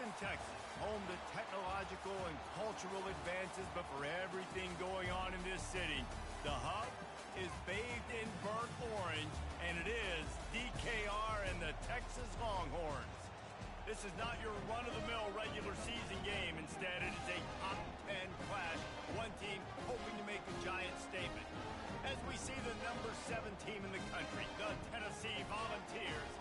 Houston, Texas, home to technological and cultural advances, but for everything going on in this city, the hub is bathed in burnt orange, and it is DKR and the Texas Longhorns. This is not your run-of-the-mill regular season game. Instead, it is a top 10 clash, one team hoping to make a giant statement. As we see the number 7 team in the country, the Tennessee Volunteers,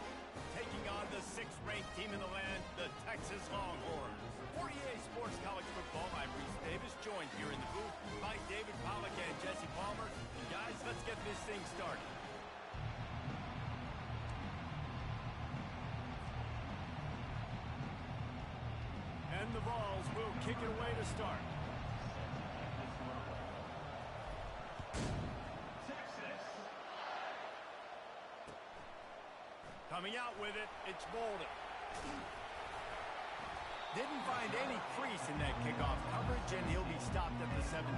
taking on the 6th-ranked team in the land, the Texas Longhorns. For EA Sports College Football, I'm Reese Davis, joined here in the booth by David Pollack and Jesse Palmer. And guys, let's get this thing started. And the Vols will kick it away to start. Coming out with it, it's Bolden. Didn't find any crease in that kickoff coverage, and he'll be stopped at the 17.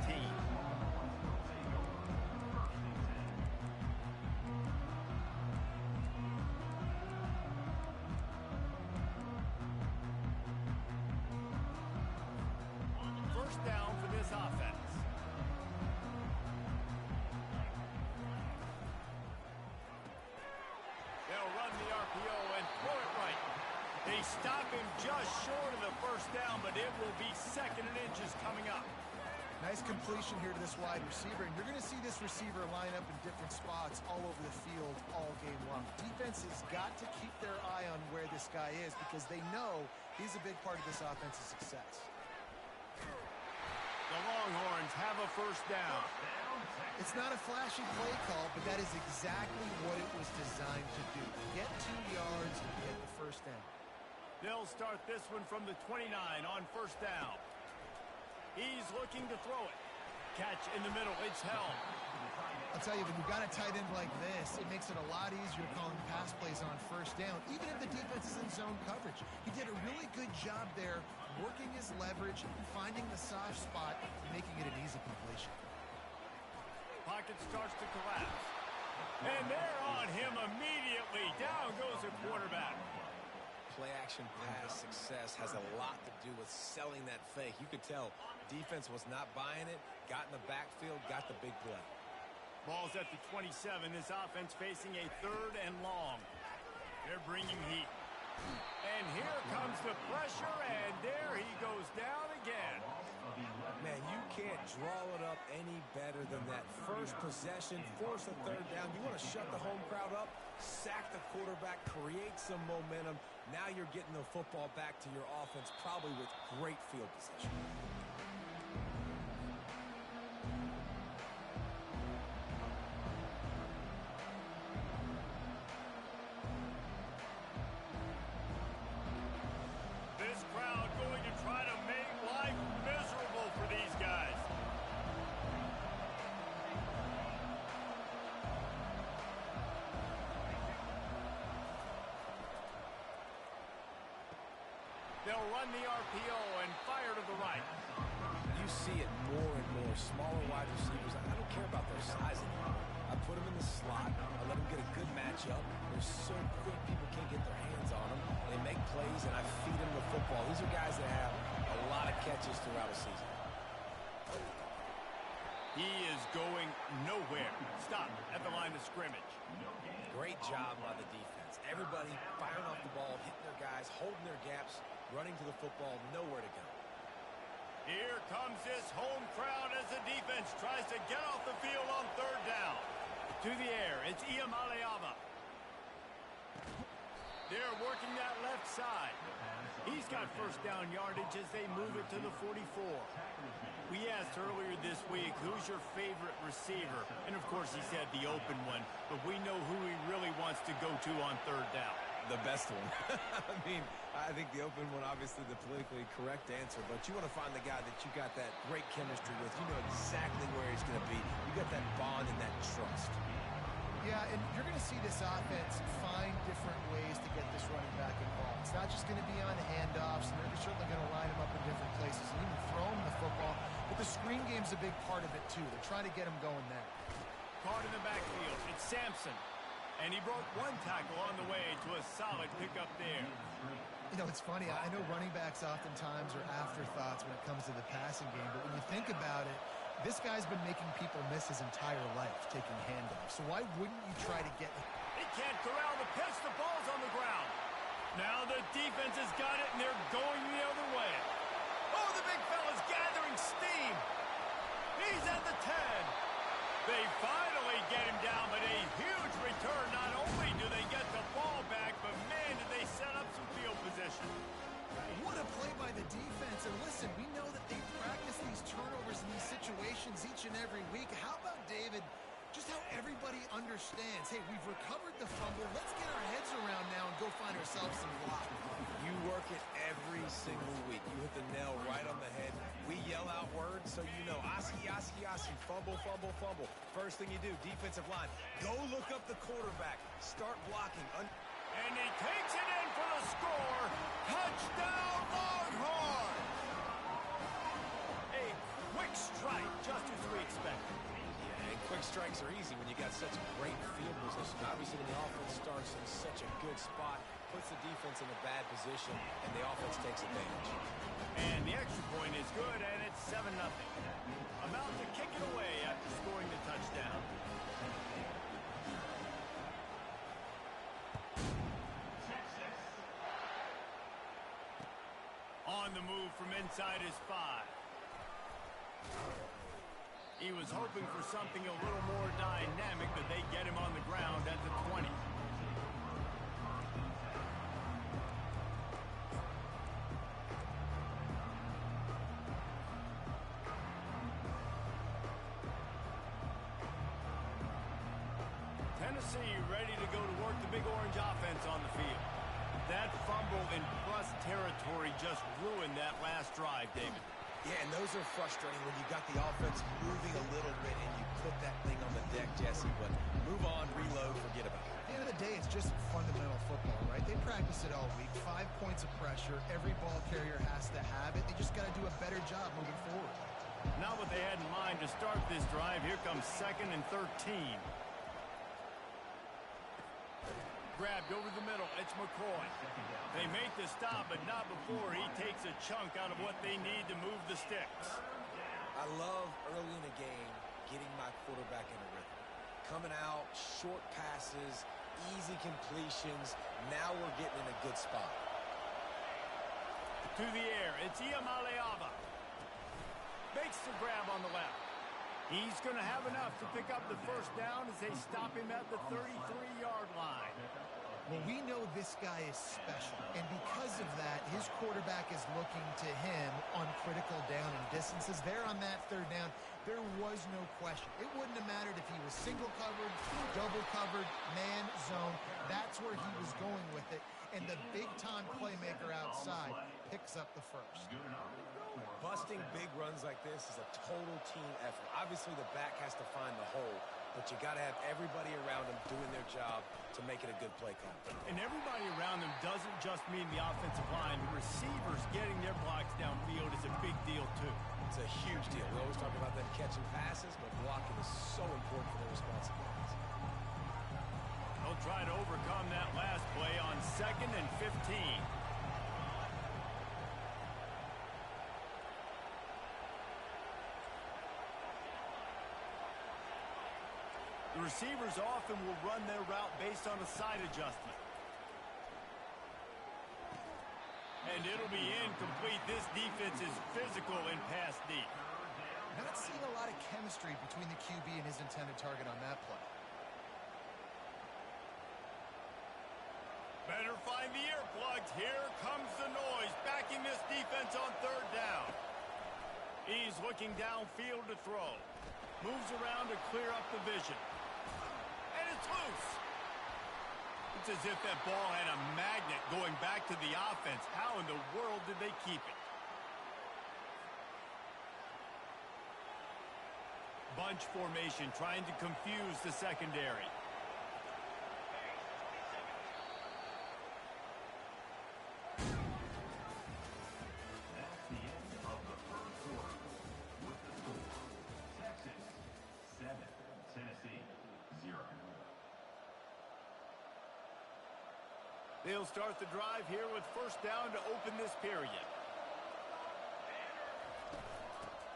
First down for this offense. They'll run the RPO and throw it right. They stop him just short of the first down, but it will be 2nd and inches coming up. Nice completion here to this wide receiver, and you're going to see this receiver line up in different spots all over the field all game long. Defense has got to keep their eye on where this guy is because they know he's a big part of this offense's success. The Longhorns have a first down. It's not a flashy play call, but that is exactly what it was designed to do. Get 2 yards and get the first down. They'll start this one from the 29 on first down. He's looking to throw it. Catch in the middle. It's held. I'll tell you, when you've got a tight end like this, it makes it a lot easier calling pass plays on first down, even if the defense is in zone coverage. He did a really good job there, working his leverage, finding the soft spot, and making it an easy completion. Pocket starts to collapse. And they're on him immediately. Down goes the quarterback. Play-action pass success has a lot to do with selling that fake. You could tell defense was not buying it, got in the backfield, got the big play. Ball's at the 27. This offense facing a 3rd and long. They're bringing heat. And here comes the pressure, and there he goes down again. Man, you can't draw it up any better than that. First possession, force a 3rd down. You want to shut the home crowd up, sack the quarterback, create some momentum. Now you're getting the football back to your offense, probably with great field position. This crowd going to try to make life miserable for these guys. They'll run the RPO and fire to the right. You see it more and more. Smaller wide receivers, I don't care about their size anymore. I put them in the slot. I let them get a good matchup. They're so quick, people can't get their hands on them. They make plays, and I feed them the football. These are guys that have a lot of catches throughout a season. He is going nowhere. Stop at the line of scrimmage. Great job by the defense. Everybody firing off the ball, hitting their guys, holding their gaps, running to the football, nowhere to go. Here comes this home crowd as the defense tries to get off the field on 3rd down. To the air, it's Iamaleava. They're working that left side. He's got first down yardage as they move it to the 44. We asked earlier this week, who's your favorite receiver? And of course he said the open one, but we know who he really wants to go to on 3rd down. The best one. I mean, I think the open one, obviously the politically correct answer, but you want to find the guy that you got that great chemistry with. You know exactly where he's going to be. You got that bond and that trust. Yeah, and you're going to see this offense find different ways to get this running back involved. It's not just going to be on handoffs, and they're certainly going to line him up in different places and even throw him the football. But the screen game's a big part of it, too. They're trying to get him going there. Caught in the backfield, it's Sampson. And he broke one tackle on the way to a solid pickup there. You know, it's funny. I know running backs oftentimes are afterthoughts when it comes to the passing game, but when you think about it, this guy's been making people miss his entire life taking handoffs. So why wouldn't you try to get... He can't corral the pitch. The ball's on the ground. Now the defense has got it, and they're going the other way. Oh, the big fella's gathering steam. He's at the 10. They finally get him down, but a huge return. Not only do they get the ball back, but, man, did they set up some field position. What a play by the defense. And listen, we know that they practice these turnovers in these situations each and every week. How about, David, just how everybody understands, hey, we've recovered the fumble. Let's get our heads around now and go find ourselves some block. You work it every single week. You hit the nail right on the head. We yell out words, so you know, Oski, Oski, Oski, fumble, fumble, fumble. First thing you do, defensive line, go look up the quarterback. Start blocking. And he takes it in for the score. Touchdown, Longhorn! A quick strike, just as we expected. Yeah, and quick strikes are easy when you got such great field position. Obviously, when the offense starts in such a good spot, puts the defense in a bad position, and the offense takes advantage. And the extra point is good, and it's 7-0. About to kick it away after scoring the touchdown. On the move from inside his 5. He was hoping for something a little more dynamic, but they get him on the ground at the 20. Tennessee ready to go to work the Big Orange offense on the field. That fumble in plus territory just ruined that last drive, David. Yeah, and those are frustrating when you got the offense moving a little bit and you put that thing on the deck, Jesse. But move on, reload, forget about it. At the end of the day, it's just fundamental football, right? They practice it all week. 5 points of pressure. Every ball carrier has to have it. They just got to do a better job moving forward. Not what they had in mind to start this drive. Here comes 2nd and 13. Grabbed over the middle. It's McCoy. They make the stop, but not before he takes a chunk out of what they need to move the sticks. I love early in the game getting my quarterback in a rhythm. Coming out, short passes, easy completions. Now we're getting in a good spot. To the air. It's Iamaleava. Makes the grab on the left. He's going to have enough to pick up the first down as they stop him at the 33-yard line. Well, we know this guy is special, and because of that, his quarterback is looking to him on critical down and distances. There on that 3rd down, there was no question. It wouldn't have mattered if he was single covered, double covered, man, zone. That's where he was going with it, and the big-time playmaker outside picks up the first. Busting big runs like this is a total team effort. Obviously, the back has to find the hole, but you got to have everybody around them doing their job to make it a good play call. And everybody around them doesn't just mean the offensive line. The receivers getting their blocks downfield is a big deal, too. It's a huge deal. We always talk about them catching passes, but blocking is so important for their responsibilities. They'll try to overcome that last play on 2nd and 15. The receivers often will run their route based on a side adjustment. And it'll be incomplete. This defense is physical and pass deep. Not seeing a lot of chemistry between the QB and his intended target on that play. Better find the earplugs. Here comes the noise, backing this defense on 3rd down. He's looking downfield to throw. Moves around to clear up the vision. And it's loose. It's as if that ball had a magnet going back to the offense. How in the world did they keep it? Bunch formation trying to confuse the secondary. That's the end of the 1st quarter. With the score, Texas 7, Tennessee 0. They'll start the drive here with first down to open this period.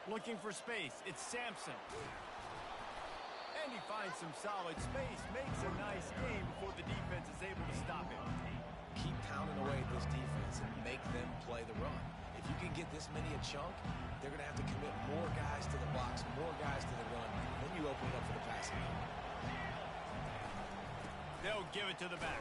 Looking for space, it's Sampson. And he finds some solid space, makes a nice game before the defense is able to stop him. Keep pounding away at this defense and make them play the run. If you can get this many a chunk, they're going to have to commit more guys to the box, more guys to the run, and then you open it up for the passing game. They'll give it to the back.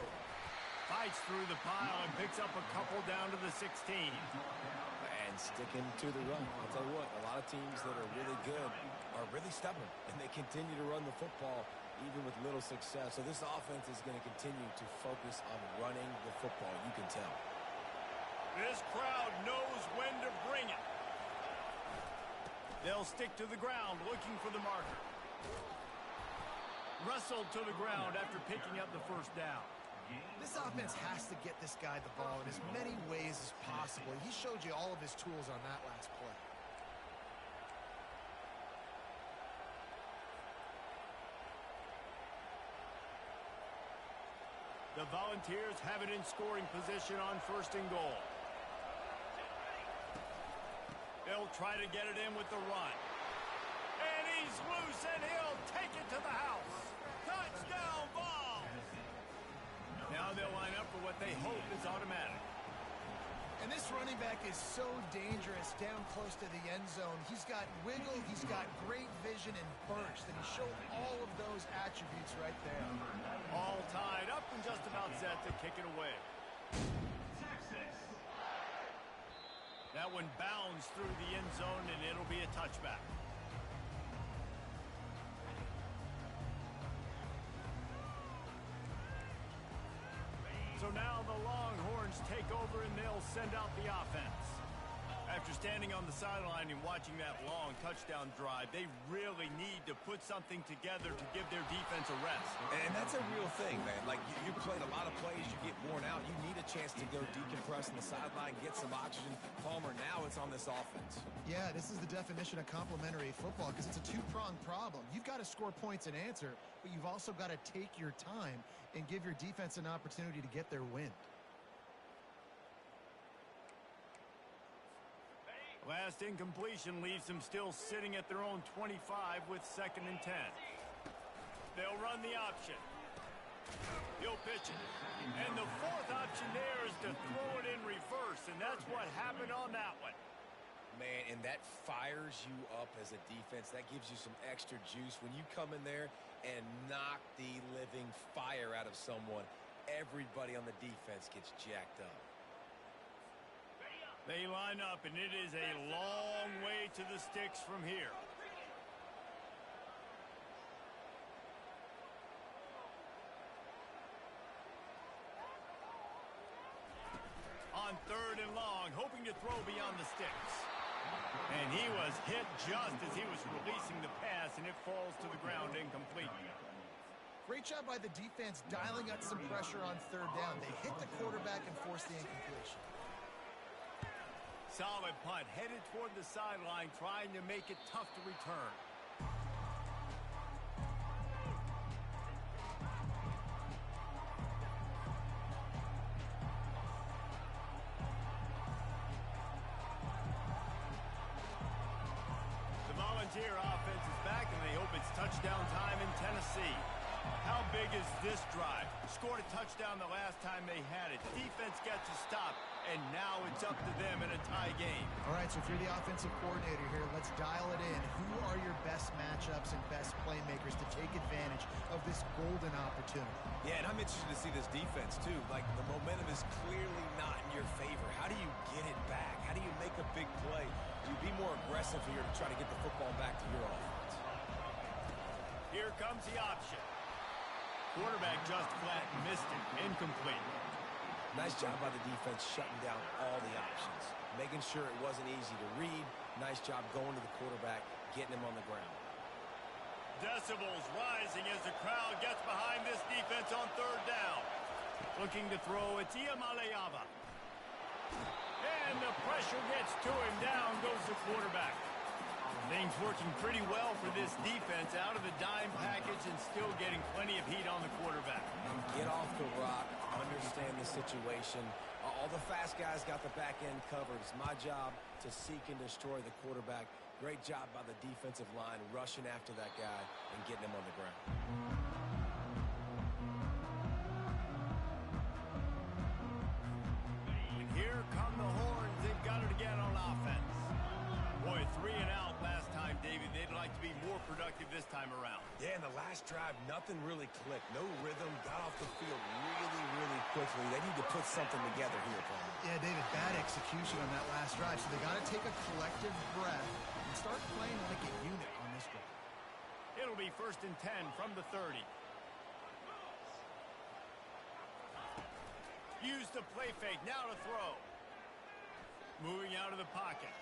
Fights through the pile and picks up a couple down to the 16. And sticking to the run. I'll tell you what, a lot of teams that are really good are really stubborn, and they continue to run the football even with little success. So this offense is going to continue to focus on running the football, you can tell. This crowd knows when to bring it. They'll stick to the ground looking for the marker. Wrestled to the ground after picking up the first down. This offense has to get this guy the ball in as many ways as possible. He showed you all of his tools on that last play. The Volunteers have it in scoring position on first and goal. They'll try to get it in with the run. And he's loose, and he'll take it to the house. Touchdown ball! Now they'll line up for what they hope is automatic. And this running back is so dangerous down close to the end zone. He's got wiggle, he's got great vision and burst, and he showed all of those attributes right there. All tied up and just about set to kick it away. That one bounds through the end zone, and it'll be a touchback. So now the Longhorns take over, and they'll send out the offense. After standing on the sideline and watching that long touchdown drive, they really need to put something together to give their defense a rest. And that's a real thing, man. Like, you played a lot of plays, you get worn out. You need a chance to go decompress on the sideline, get some oxygen. Palmer, now it's on this offense. Yeah, this is the definition of complementary football because it's a two-pronged problem. You've got to score points and answer, but you've also got to take your time and give your defense an opportunity to get their win. Last incompletion leaves them still sitting at their own 25 with 2nd and 10. They'll run the option. He'll pitch it. And the fourth option there is to throw it in reverse, and that's what happened on that one. Man, and that fires you up as a defense. That gives you some extra juice. When you come in there and knock the living fire out of someone, everybody on the defense gets jacked up. They line up, and it is a long way to the sticks from here. On 3rd and long, hoping to throw beyond the sticks. And he was hit just as he was releasing the pass, and it falls to the ground incomplete. Great job by the defense dialing up some pressure on 3rd down. They hit the quarterback and forced the incompletion. Solid punt, headed toward the sideline, trying to make it tough to return. The Volunteer offense is back, and they hope it's touchdown time in Tennessee. How big is this drive? Scored a touchdown the last time they had it. Defense gets a stop, and now it's up to them in a tie game. All right, so if you're the offensive coordinator here, let's dial it in. Who are your best matchups and best playmakers to take advantage of this golden opportunity? Yeah, and I'm interested to see this defense, too. Like, the momentum is clearly not in your favor. How do you get it back? How do you make a big play? Do you be more aggressive here to try to get the football back to your offense? Here comes the option. Quarterback just flat missed it. Incomplete. Nice job by the defense shutting down all the options, making sure it wasn't easy to read. Nice job going to the quarterback, getting him on the ground. Decibels rising as the crowd gets behind this defense on 3rd down. Looking to throw, it's Iamaleava. And the pressure gets to him. Down goes the quarterback. Things working pretty well for this defense, out of the dime package and still getting plenty of heat on the quarterback. Get off the rock understand the situation. All the fast guys got the back end covered. It's my job to seek and destroy the quarterback. Great job by the defensive line rushing after that guy and getting him on the ground. And here come the horns. They've got it again on offense. Boy, 3 and out last time, Davey. They'd like to be more productive this time around. Yeah, in the last drive, nothing really clicked. No rhythm. Got off the field really, really quickly. They need to put something together here, Paul. Yeah, David, bad execution on that last drive. So they got to take a collective breath and start playing like a unit on this drive. It'll be 1st and 10 from the 30. Use the play fake. Now to throw. Moving out of the pocket.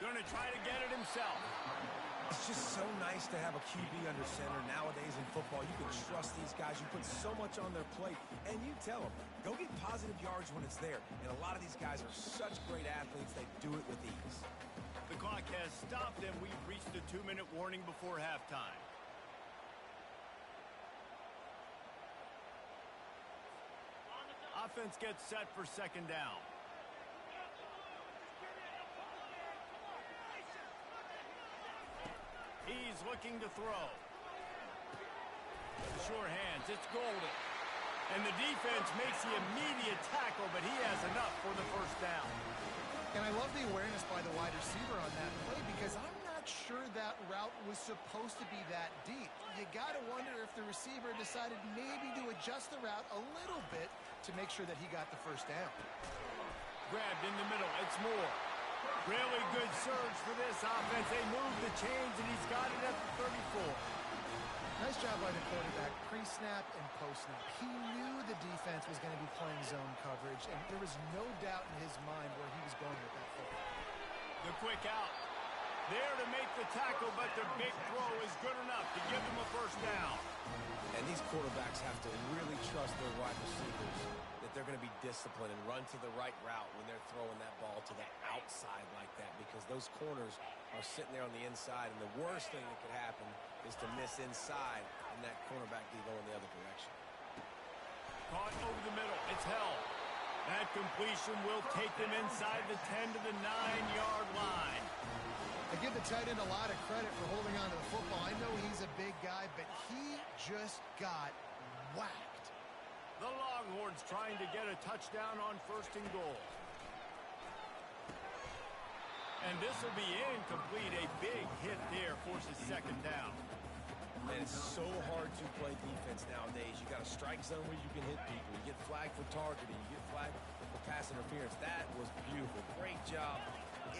Going to try to get it himself. It's just so nice to have a QB under center. Nowadays in football, you can trust these guys. You put so much on their plate, and you tell them, go get positive yards when it's there. And a lot of these guys are such great athletes, they do it with ease. The clock has stopped, and we've reached the 2-minute warning before halftime. Offense gets set for 2nd down. He's looking to throw. Sure hands, it's golden. And the defense makes the immediate tackle, but he has enough for the 1st down. And I love the awareness by the wide receiver on that play because I'm not sure that route was supposed to be that deep. You got to wonder if the receiver decided maybe to adjust the route a little bit to make sure that he got the 1st down. Grabbed in the middle, it's Moore. Really good surge for this offense. They move the chains, and he's got it at the 34. Nice job by the quarterback, pre-snap and post-snap. He knew the defense was going to be playing zone coverage, and there was no doubt in his mind where he was going with that football. The quick out. There to make the tackle, but the big throw is good enough to give them a 1st down. And these quarterbacks have to really trust their wide receivers that they're going to be disciplined and run to the right route when they're throwing that ball to the outside like that, because those corners are sitting there on the inside, and the worst thing that could happen is to miss inside and that cornerback be going the other direction. Caught over the middle. It's held. That completion will take them inside the 10 to the 9-yard line. I give the tight end a lot of credit for holding on to the football. I know he's a big guy, but he just got whacked. The Longhorns trying to get a touchdown on 1st and goal. And this will be incomplete. A big hit there forces 2nd down. And it's so hard to play defense nowadays. You got a strike zone where you can hit people. You get flagged for targeting. You get flagged for pass interference. That was beautiful. Great job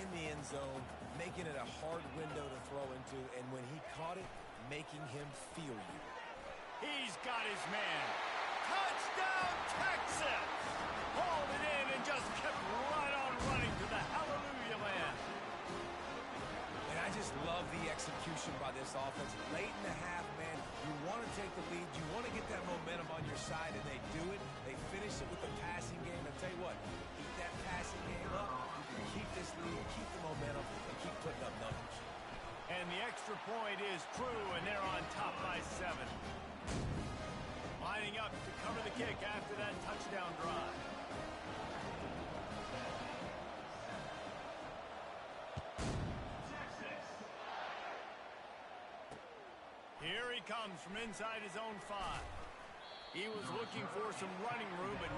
in the end zone, making it a hard window to throw into, and when he caught it, making him feel you. He's got his man. Touchdown, Texas! Hauled it in and just kept right on running to the hallelujah land. And I just love the execution by this offense. Late in the half, man, you want to take the lead. You want to get that momentum on your side, and they do it. They finish it with the passing game. I tell you what, keep that passing game up. You can keep this lead, keep the momentum, and keep putting up numbers. And the extra point is true, and they're on top by 7. Lining up to cover the kick after that touchdown drive. Here he comes from inside his own 5. He was looking for some running room, but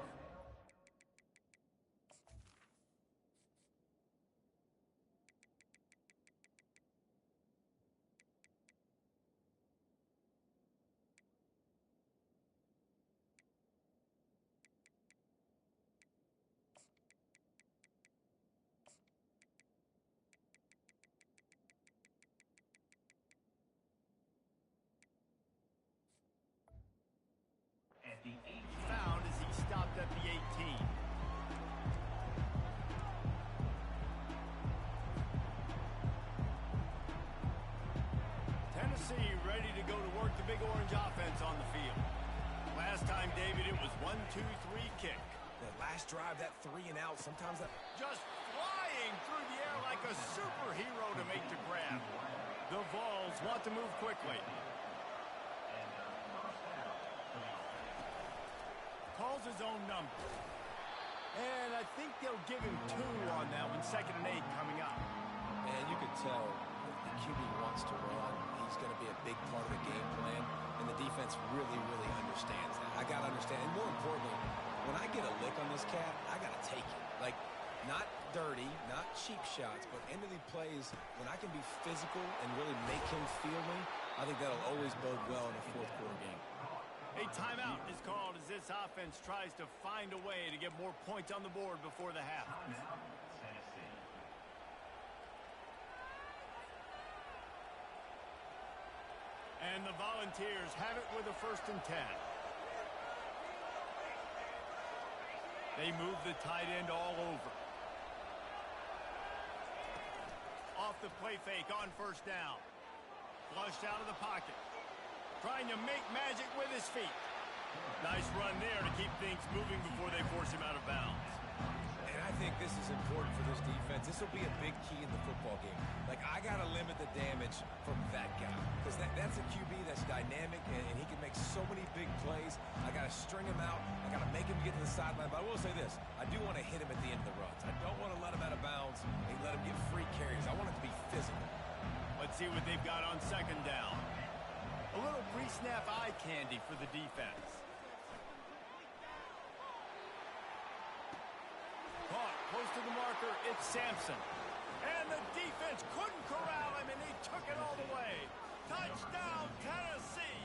At the 8. found as he stopped at the 18. Tennessee ready to go to work the Big Orange offense on the field. Last time, David, it was 1-2-3 kick. That last drive, that 3 and out, sometimes that... Just flying through the air like a superhero to make the grab. The Vols want to move quickly. calls his own number. And I think they'll give him 2 on that one, 2nd and 8 coming up. And you can tell the QB wants to run. He's going to be a big part of the game plan, and the defense really, really understands that. I got to understand, and more importantly, when I get a lick on this cat, I got to take it. Like, not dirty, not cheap shots, but end of the plays, when I can be physical and really make him feel me, I think that'll always bode well in a fourth-quarter game. A timeout is called as this offense tries to find a way to get more points on the board before the half. And the Volunteers have it with a 1st and 10. They move the tight end all over. Off the play fake on 1st down. Flushed out of the pocket. Trying to make magic with his feet. Nice run there to keep things moving before they force him out of bounds. And I think this is important for this defense. This will be a big key in the football game. Like, I got to limit the damage from that guy. Because that's a QB that's dynamic, and he can make so many big plays. I got to string him out. I got to make him get to the sideline. But I will say this. I do want to hit him at the end of the runs. I don't want to let him out of bounds and let him get free carries. I want it to be physical. Let's see what they've got on 2nd down. A little pre-snap eye candy for the defense. Caught close to the marker, it's Sampson. And the defense couldn't corral him, and he took it all the way. Touchdown, Tennessee!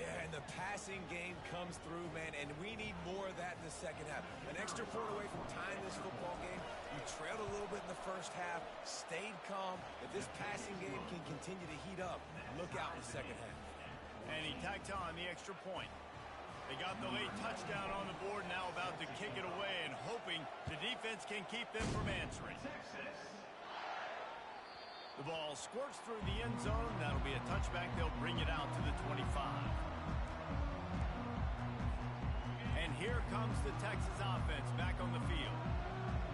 Yeah, and the passing game comes through, man, and we need more of that in the second half. An extra point away from tying this football game. You trailed a little bit in the first half, stayed calm. If this passing game can continue to heat up, look out in the second half. And he tacked on the extra point. They got the late touchdown on the board, now about to kick it away and hoping the defense can keep them from answering. The ball squirts through the end zone. That'll be a touchback. They'll bring it out to the 25. And here comes the Texas offense back on the field.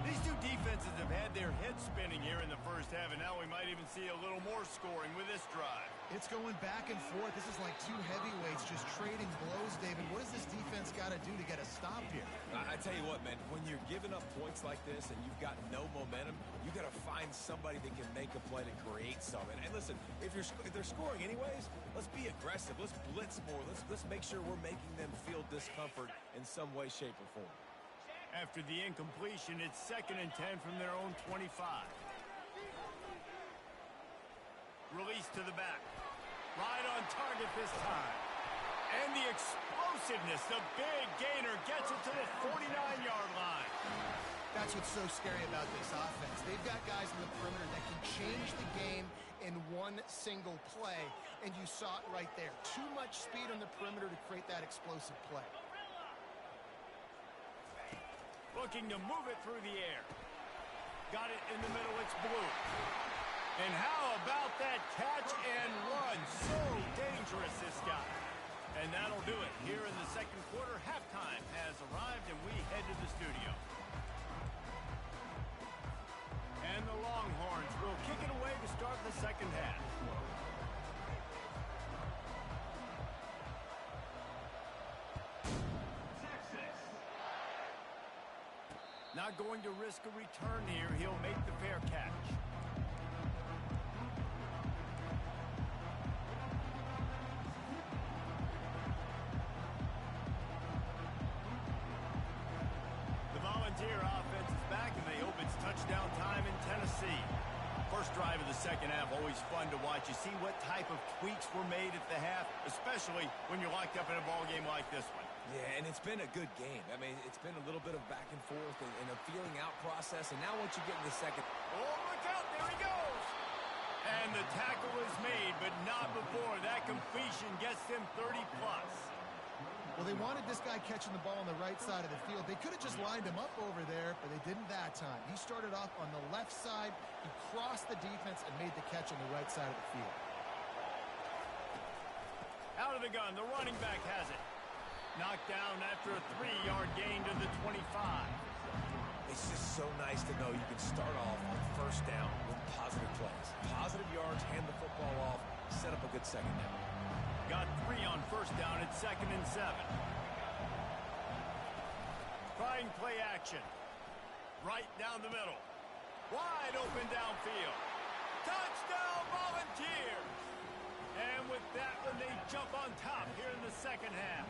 These two defenses have had their heads spinning here in the first half, and now we might even see a little more scoring with this drive. It's going back and forth. This is like 2 heavyweights just trading blows, David. What does this defense got to do to get a stop here? I tell you what, man, when you're giving up points like this and you've got no momentum, you got to find somebody that can make a play to create something. And listen, if they're scoring anyways, let's be aggressive. Let's blitz more. Let's make sure we're making them feel discomfort in some way, shape, or form. After the incompletion, it's 2nd and 10 from their own 25. Release to the back. Right on target this time. And the explosiveness, the big gainer gets it to the 49-yard line. That's what's so scary about this offense. They've got guys in the perimeter that can change the game in one single play, and you saw it right there. Too much speed on the perimeter to create that explosive play. Looking to move it through the air. Got it in the middle, it's Blue. And how about that catch and run? So dangerous, this guy. And that'll do it. Here in the second quarter, halftime has arrived, and we head to the studio. And the Longhorns will kick it away to start the second half. Not going to risk a return here. He'll make the fair catch. The Volunteer offense is back, and they hope it's touchdown time in Tennessee. First drive of the second half, always fun to watch. You see what type of tweaks were made at the half, especially when you're locked up in a ball game like this one. Yeah, and it's been a good game. I mean, it's been a little bit of back and forth and a feeling out process. And now once you get in the second... Oh, look out. There he goes. And the tackle is made, but not before. That completion gets them 30-plus. Well, they wanted this guy catching the ball on the right side of the field. They could have just lined him up over there, but they didn't that time. He started off on the left side. He crossed the defense and made the catch on the right side of the field. Out of the gun. The running back has it. Knocked down after a 3-yard gain to the 25. It's just so nice to know you can start off on first down with positive plays. Positive yards, hand the football off, set up a good second down. Got 3 on first down at 2nd and 7. Swing play action. Right down the middle. Wide open downfield. Touchdown Volunteers! And with that one, they jump on top here in the second half.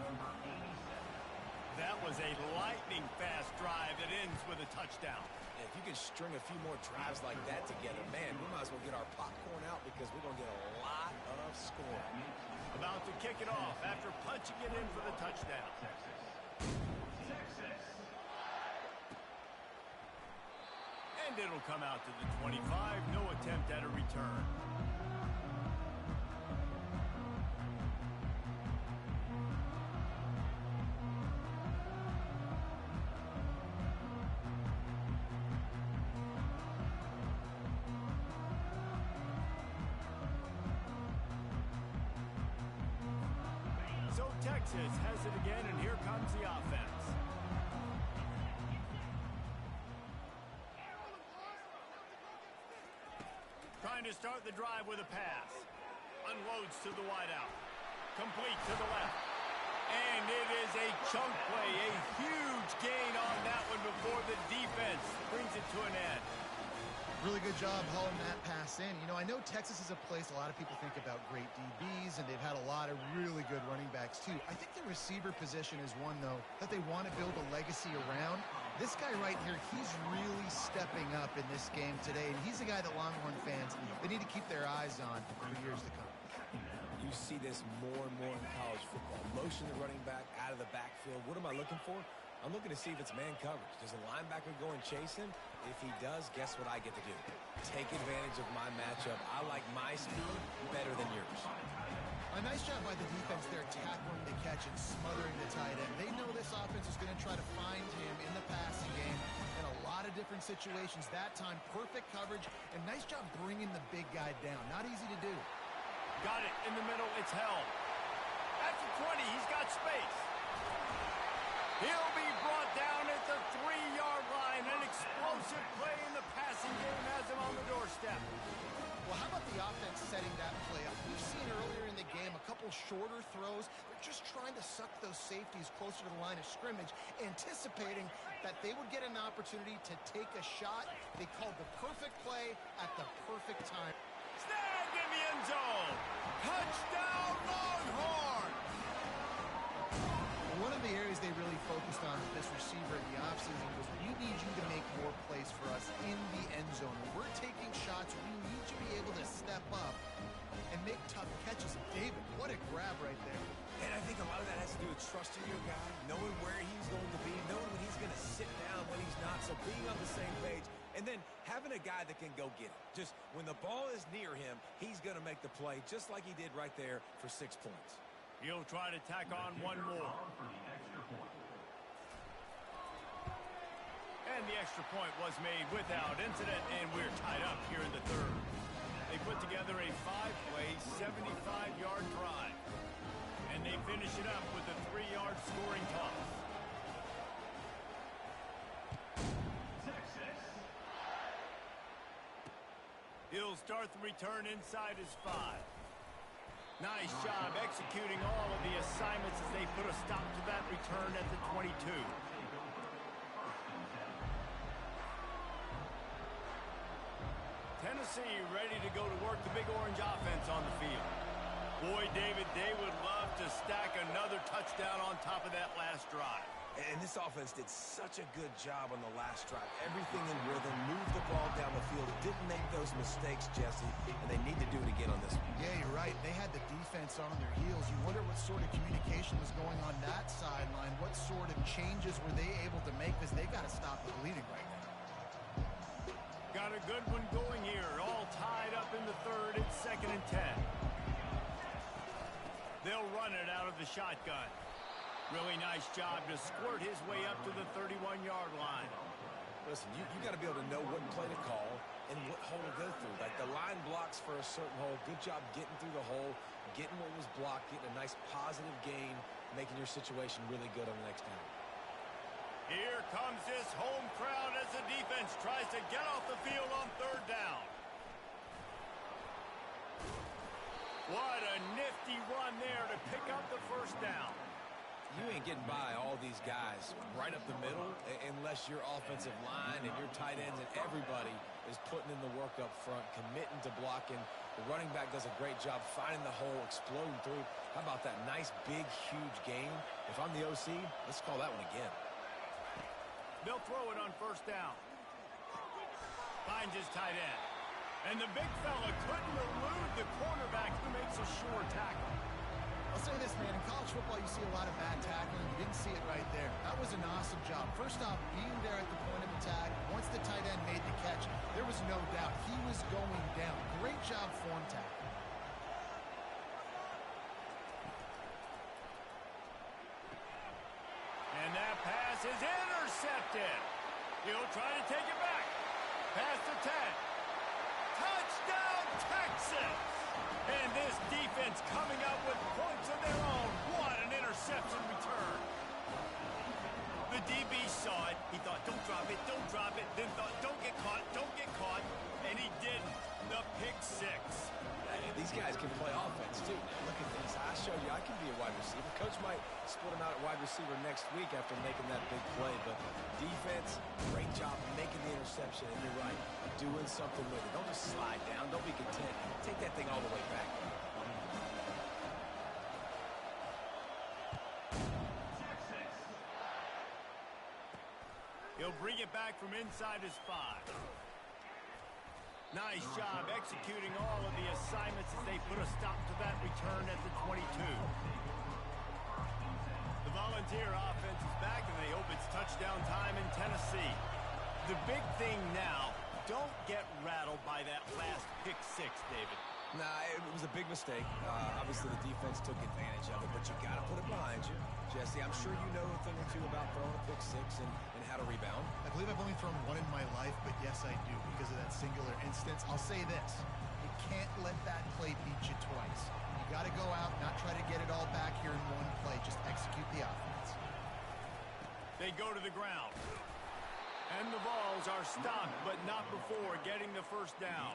That was a lightning-fast drive that ends with a touchdown. If you can string a few more drives like that together, man, we might as well get our popcorn out because we're going to get a lot of scoring. About to kick it off after punching it in for the touchdown. And it'll come out to the 25. No attempt at a return. So Texas has it again, and here comes the offense. Trying to start the drive with a pass. Unloads to the wideout. Complete to the left. And it is a chunk play. A huge gain on that one before the defense brings it to an end. Really good job hauling that pass in. You know, I know Texas is a place a lot of people think about great DBs, and they've had a lot of really good running backs, too. I think the receiver position is one, though, that they want to build a legacy around. This guy right here, he's really stepping up in this game today, and he's a guy that Longhorn fans, they need to keep their eyes on for years to come. You see this more and more in college football. Motion the running back out of the backfield. What am I looking for? I'm looking to see if it's man coverage. Does a linebacker go and chase him? If he does, guess what I get to do? Take advantage of my matchup. I like my speed better than yours. A nice job by the defense there, tackling the catch and smothering the tight end. They know this offense is going to try to find him in the passing game in a lot of different situations. That time, perfect coverage, and nice job bringing the big guy down. Not easy to do. Got it in the middle. It's held. At the 20, he's got space. He'll be brought down at the 3-yard line. An explosive play in the passing game has him on the doorstep. Well, how about the offense setting that play up? We've seen earlier in the game a couple shorter throws. They're just trying to suck those safeties closer to the line of scrimmage, anticipating that they would get an opportunity to take a shot. They called the perfect play at the perfect time. Snagged in the end zone. Touchdown Longhorn! One of the areas they really focused on with this receiver in the offseason was, we need you to make more plays for us in the end zone. When we're taking shots, we need you to be able to step up and make tough catches. David, what a grab right there. And I think a lot of that has to do with trusting your guy, knowing where he's going to be, knowing when he's going to sit down, when he's not, so being on the same page, and then having a guy that can go get it. Just when the ball is near him, he's going to make the play, just like he did right there for 6 points. He'll try to tack on one more. And the extra point was made without incident, and we're tied up here in the third. They put together a 5-play, 75-yard drive. And they finish it up with a 3-yard scoring toss. He'll start the return inside his 5. Nice job executing all of the assignments as they put a stop to that return at the 22. Tennessee ready to go to work the Big Orange offense on the field. Boy, David, they would love to stack another touchdown on top of that last drive. And this offense did such a good job on the last drive. Everything in rhythm, moved the ball down the field. Didn't make those mistakes, Jesse, and they need to do it again on this one. Yeah, you're right. They had the defense on their heels. You wonder what sort of communication was going on that sideline. What sort of changes were they able to make, because they got to stop the bleeding right now. Got a good one going here. All tied up in the third. It's 2nd and 10. They'll run it out of the shotgun. Really nice job to squirt his way up to the 31-yard line. Listen, you got to be able to know what play to call and what hole to go through. Like the line blocks for a certain hole. Good job getting through the hole, getting what was blocked, getting a nice positive gain, making your situation really good on the next down. Here comes this home crowd as the defense tries to get off the field on 3rd down. What a nifty run there to pick up the 1st down. You ain't getting by all these guys right up the middle unless your offensive line and your tight ends and everybody is putting in the work up front, committing to blocking. The running back does a great job finding the hole, exploding through. How about that nice, big, huge gain? If I'm the OC, let's call that one again. They'll throw it on first down. Finds his tight end. And the big fella couldn't elude the cornerback who makes a sure tackle. I'll say this, man. In college football, you see a lot of bad tackling. You didn't see it right there. That was an awesome job. First off, being there at the point of attack. Once the tight end made the catch, there was no doubt he was going down. Great job form tackling. And that pass is intercepted. He'll try to take it back. Pass to 10. Touchdown, Texas! And this defense coming up with points of their own. What an interception return. The DB saw it. He thought, don't drop it, don't drop it. Then thought, don't get caught, don't get caught. And he didn't. The pick six. These guys can play offense, too. Look at this. I showed you I can be a wide receiver. Coach might split him out at wide receiver next week after making that big play. But defense, great job making the interception. And you're right, doing something with it. Don't just slide down. Don't be content. Take that thing all the way back. He'll bring it back from inside his 5. Nice job executing all of the assignments as they put a stop to that return at the 22. The Volunteer offense is back, and they hope it's touchdown time in Tennessee. The big thing now, don't get rattled by that last pick six, David. Nah, it was a big mistake. Obviously, the defense took advantage of it, but you got to put it behind you. Jesse, I'm sure you know a thing or two about throwing a pick six and how to rebound. I believe I've only thrown one in my life, but yes, I do because of that singular instance. I'll say this. You can't let that play beat you twice. You got to go out, not try to get it all back here in one play. Just execute the offense. They go to the ground. And the balls are stopped, but not before getting the first down.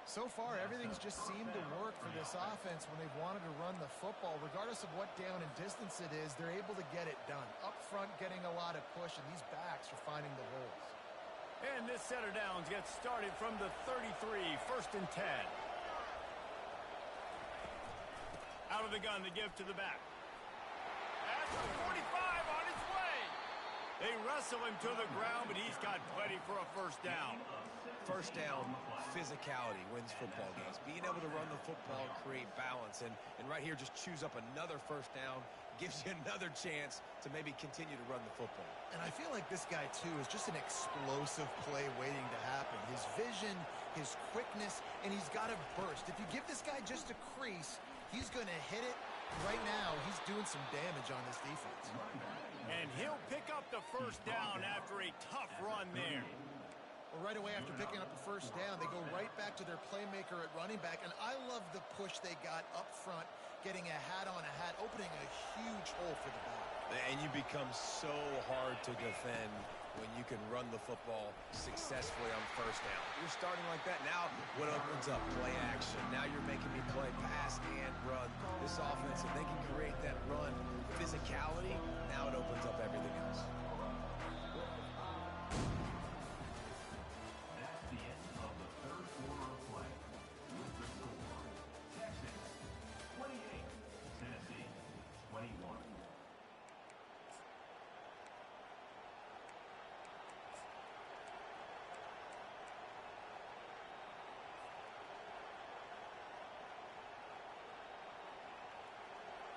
So far, everything's just seemed to work for this offense when they've wanted to run the football. Regardless of what down and distance it is, they're able to get it done. Up front, getting a lot of push, and these backs are finding the holes. And this set of downs gets started from the 33, 1st and 10. Out of the gun to give to the back. At the 45 on his way. They wrestle him to the ground, but he's got plenty for a first down. First down, physicality wins football games. Being able to run the football, create balance, and right here just choose up another first down, gives you another chance to maybe continue to run the football. And I feel like this guy, too, is just an explosive play waiting to happen. His vision, his quickness, and he's got a burst. If you give this guy just a crease, he's going to hit it. Right now, he's doing some damage on this defense. And he'll pick up the first down after a tough run there. Well, right away after picking up the first down, they go right back to their playmaker at running back. And I love the push they got up front, getting a hat on a hat, opening a huge hole for the back. And you become so hard to defend when you can run the football successfully on first down. You're starting like that. Now what opens up? Play action. Now you're making me play pass and run. This offense, if they can create that run physicality, now it opens up everything else. That's the end of the third quarter of play. With the score, Texas 28, Tennessee 21.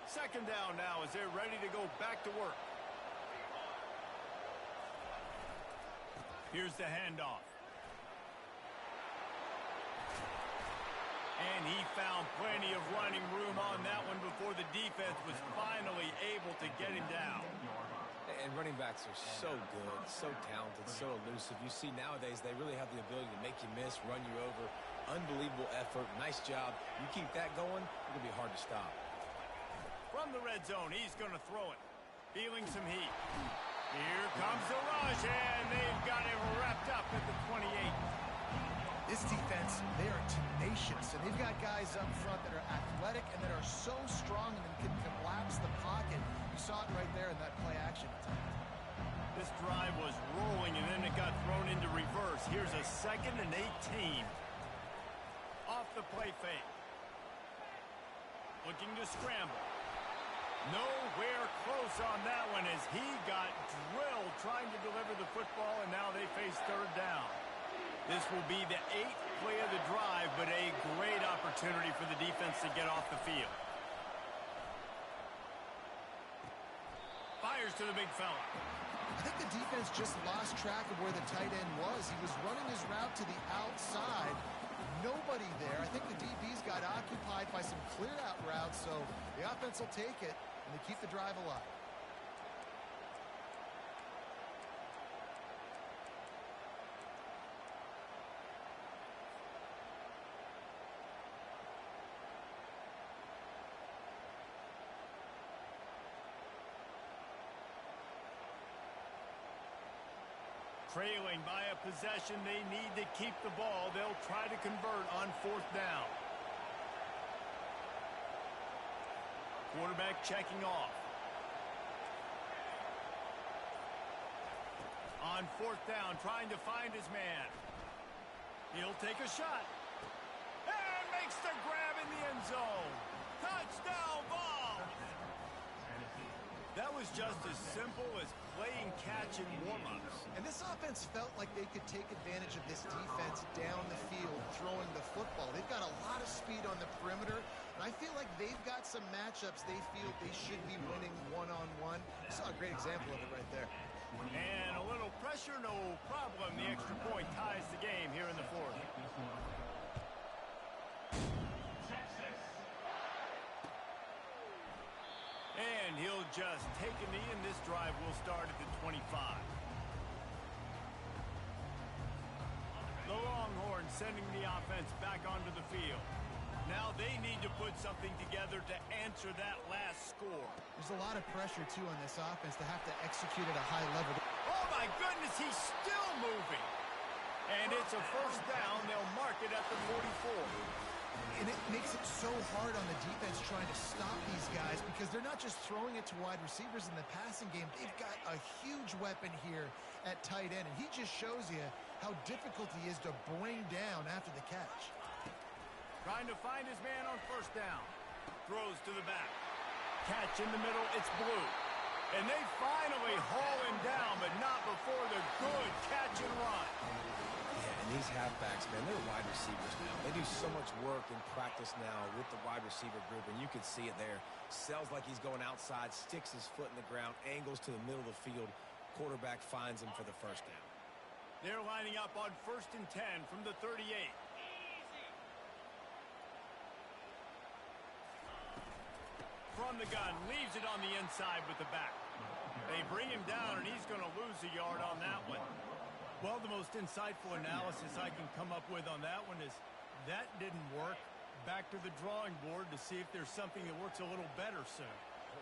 Second down now as they're ready to go back to work. Here's the handoff. And he found plenty of running room on that one before the defense was finally able to get him down. And running backs are so good, so talented, so elusive. You see nowadays they really have the ability to make you miss, run you over. Unbelievable effort. Nice job. You keep that going, it's going to be hard to stop. From the red zone, he's going to throw it. Feeling some heat. Here comes the rush, and they've got him wrapped up at the 28. This defense, they are tenacious, and they've got guys up front that are athletic and that are so strong and can collapse the pocket. You saw it right there in that play action attempt. This drive was rolling, and then it got thrown into reverse. Here's a 2nd and 18. Off the play fake. Looking to scramble. Nowhere close on that one as he got drilled trying to deliver the football, and now they face 3rd down. This will be the 8th play of the drive, but a great opportunity for the defense to get off the field. Fires to the big fella. I think the defense just lost track of where the tight end was. He was running his route to the outside. Nobody there. I think the DBs got occupied by some clear-out routes, so the offense will take it, and they keep the drive alive. Trailing by a possession, they need to keep the ball. They'll try to convert on 4th down. Quarterback checking off. On 4th down, trying to find his man. He'll take a shot. And makes the grab in the end zone. Touchdown ball! That was just as simple as playing catch in warm-ups. And this offense felt like they could take advantage of this defense down the field, throwing the football. They've got a lot of speed on the perimeter, and I feel like they've got some matchups they feel they should be winning one-on-one. You saw a great example of it right there. And a little pressure, no problem. The extra point ties the game here in the 4th. And he'll just take a knee, and this drive will start at the 25. The Longhorns sending the offense back onto the field. Now they need to put something together to answer that last score. There's a lot of pressure, too, on this offense to have to execute at a high level. Oh, my goodness, he's still moving. And it's a 1st down. They'll mark it at the 44. And it makes it so hard on the defense trying to stop these guys because they're not just throwing it to wide receivers in the passing game. They've got a huge weapon here at tight end, and he just shows you how difficult he is to bring down after the catch. Trying to find his man on 1st down. Throws to the back. Catch in the middle. It's Blue. And they finally haul him down, but not before the good catch and run. Yeah, and these halfbacks, man, they're wide receivers now. They do so much work in practice now with the wide receiver group, and you can see it there. Sells like he's going outside, sticks his foot in the ground, angles to the middle of the field. Quarterback finds him for the 1st down. They're lining up on 1st and 10 from the 38. From the gun, leaves it on the inside with the back. They bring him down, and he's going to lose a yard on that one. Well, the most insightful analysis I can come up with on that one is that didn't work. Back to the drawing board to see if there's something that works a little better soon.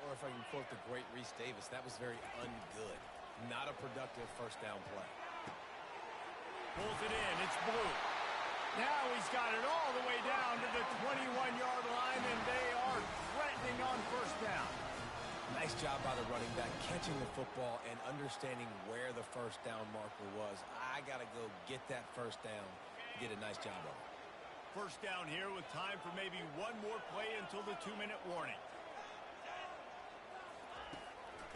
Or if I can quote the great Reese Davis, that was very ungood. Not a productive 1st down play. Pulls it in. It's Blue. Now he's got it all the way down to the 21-yard line, and they are threatening on 1st down. Nice job by the running back, catching the football and understanding where the 1st down marker was. I got to go get that 1st down. Did a nice job of it. 1st down here with time for maybe one more play until the 2-minute warning.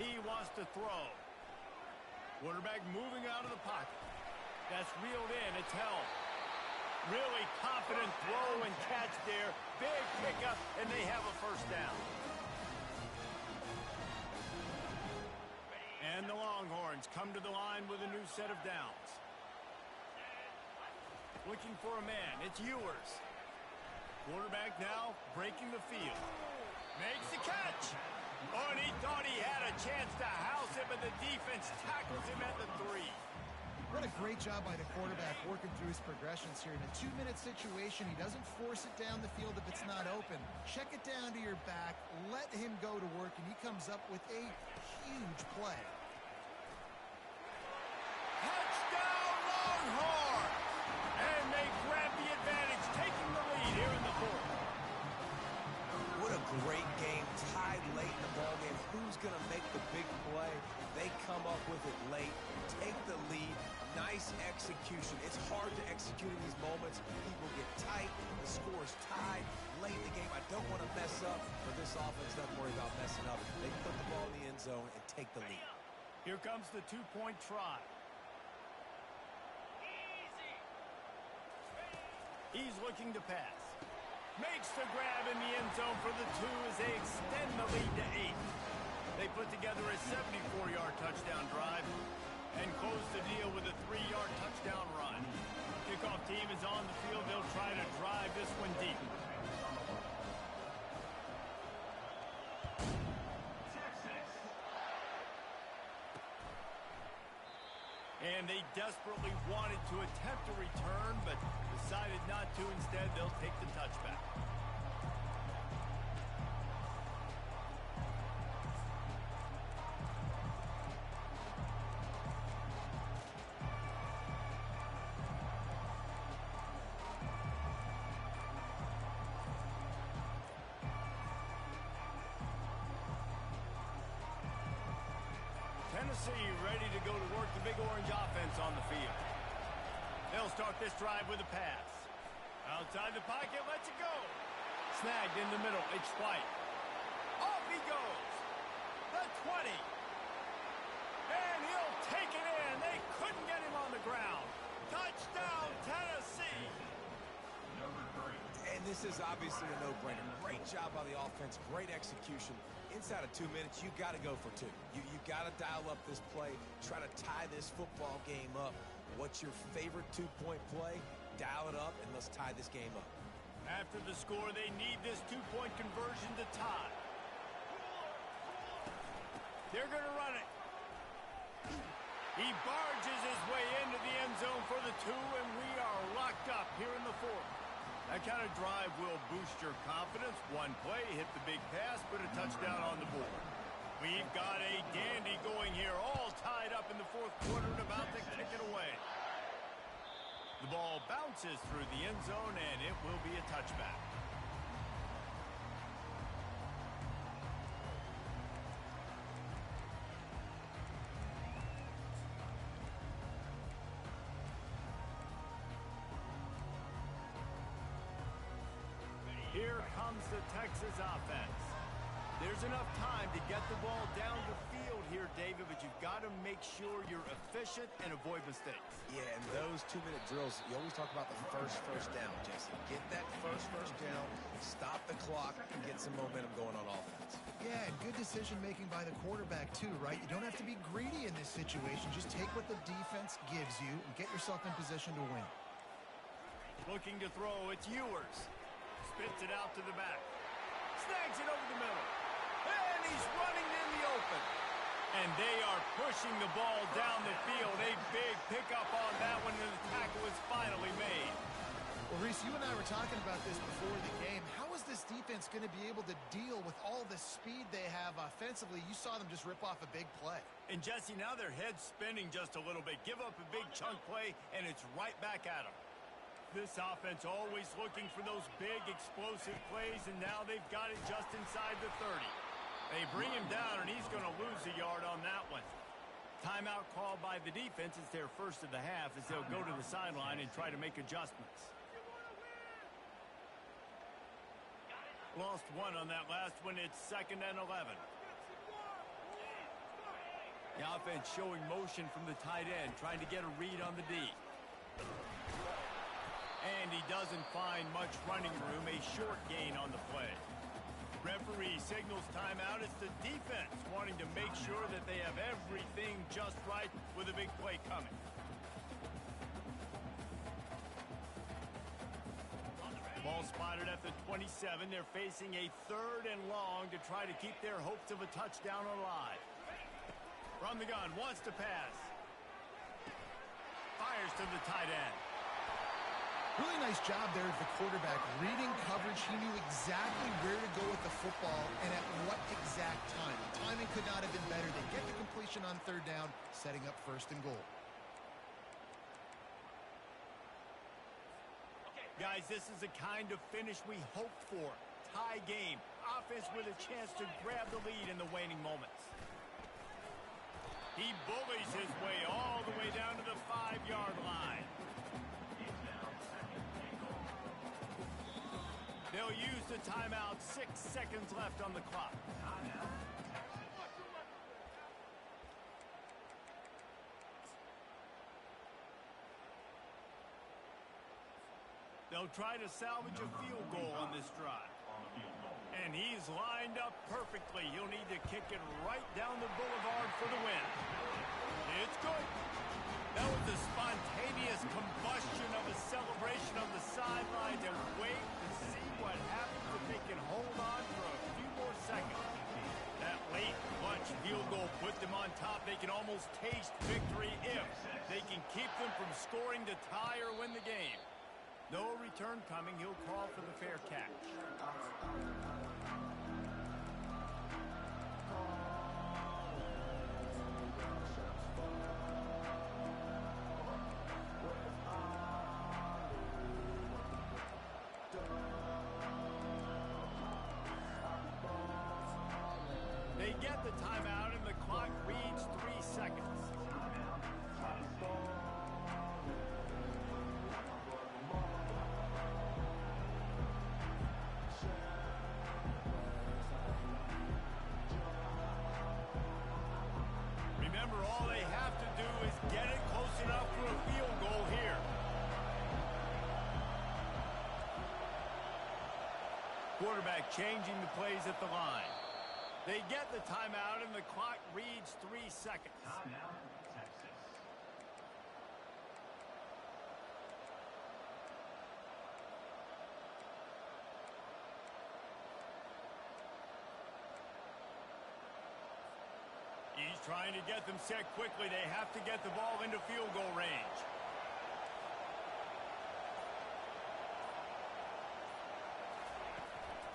He wants to throw. Quarterback moving out of the pocket. That's reeled in. It's held. Really confident throw and catch there. Big pickup, and they have a 1st down. And the Longhorns come to the line with a new set of downs. Looking for a man. It's Ewers. Quarterback now breaking the field. Makes the catch. Oh, and he thought he had a chance to house it, but the defense tackles him at the 3. What a great job by the quarterback working through his progressions here. In a 2-minute situation, he doesn't force it down the field if it's not open. Check it down to your back, let him go to work, and he comes up with a huge play. Touchdown Longhorn! And they grab with it late, take the lead. Nice execution. It's hard to execute in these moments. People get tight. The score's tied. Late in the game, I don't want to mess up, but this offense doesn't worry about messing up. They put the ball in the end zone and take the lead. Here comes the two-point try. He's looking to pass. Makes the grab in the end zone for the two as they extend the lead to 8. They put together a 74-yard touchdown drive and close the deal with a 3-yard touchdown run. Kickoff team is on the field. They'll try to drive this one deep. And they desperately wanted to attempt a return, but decided not to. Instead, they'll take the touchback. Tennessee ready to go to work the Big Orange offense on the field. They'll start this drive with a pass. Outside the pocket, lets it go. Snagged in the middle, it's White. Off he goes. The 20. And he'll take it in. They couldn't get him on the ground. Touchdown, Tennessee. Number 3. And this is obviously a no-brainer. Great job by the offense, great execution. Inside of 2 minutes, you got to go for 2. You got to dial up this play, try to tie this football game up. What's your favorite 2-point play? Dial it up, and let's tie this game up. After the score, they need this 2-point conversion to tie. They're going to run it. He barges his way into the end zone for the 2, and we are locked up here in the 4th. That kind of drive will boost your confidence. One play, hit the big pass, put a touchdown on the board. We've got a dandy going here, all tied up in the 4th quarter and about to kick it away. The ball bounces through the end zone, and it will be a touchback. Here comes the Texas offense. There's enough time to get the ball down the field here, David, but you've got to make sure you're efficient and avoid mistakes. Yeah, and those 2-minute drills, you always talk about the first down, Jesse. Get that first down, stop the clock, and get some momentum going on offense. Yeah, and good decision-making by the quarterback, too, right? You don't have to be greedy in this situation. Just take what the defense gives you and get yourself in position to win. Looking to throw, it's Ewers. Spits it out to the back. Snags it over the middle. And he's running in the open. And they are pushing the ball down the field. A big pickup on that one, and the tackle is finally made. Well, Reese, you and I were talking about this before the game. How is this defense going to be able to deal with all the speed they have offensively? You saw them just rip off a big play. And, Jesse, now their head's spinning just a little bit. Give up a big chunk play, and it's right back at them. This offense always looking for those big, explosive plays, and now they've got it just inside the 30. They bring him down, and he's going to lose a yard on that one. Timeout called by the defense. It's their first of the half as they'll go to the sideline and try to make adjustments. Lost one on that last one. It's 2nd and 11. The offense showing motion from the tight end, trying to get a read on the D. And he doesn't find much running room, a short gain on the play. Referee signals timeout. It's the defense wanting to make sure that they have everything just right with a big play coming. The ball spotted at the 27. They're facing a 3rd and long to try to keep their hopes of a touchdown alive. From the gun, wants to pass. Fires to the tight end. Really nice job there of the quarterback. Reading coverage, he knew exactly where to go with the football and at what exact time. The timing could not have been better. They get the completion on 3rd down, setting up 1st and goal. Guys, this is the kind of finish we hoped for. Tie game. Offense with a chance to grab the lead in the waning moments. He bullies his way all the way down to the 5-yard line. They'll use the timeout. 6 seconds left on the clock. They'll try to salvage a field goal on this drive. And he's lined up perfectly. He'll need to kick it right down the boulevard for the win. It's good. That was a spontaneous combustion of a celebration on the sidelines, and wait to see what happens if they can hold on for a few more seconds. That late clutch field goal put them on top. They can almost taste victory if they can keep them from scoring to tie or win the game. No return coming. He'll call for the fair catch. They get the timeout, and the clock reads 3 seconds. Remember, all they have to do is get it close enough for a field goal here. Quarterback changing the plays at the line. They get the timeout, and the clock reads 3 seconds. Timeout, Texas. He's trying to get them set quickly. They have to get the ball into field goal range.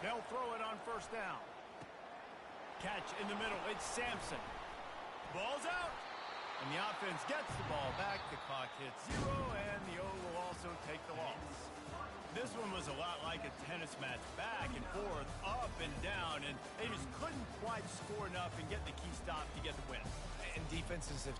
They'll throw it on first down. Catch in the middle. It's Sampson. Ball's out. And the offense gets the ball back. The clock hits 0, and the O will also take the loss. This one was a lot like a tennis match. Back and forth, up and down, and they just couldn't quite score enough and get the key stop to get the win. And defenses have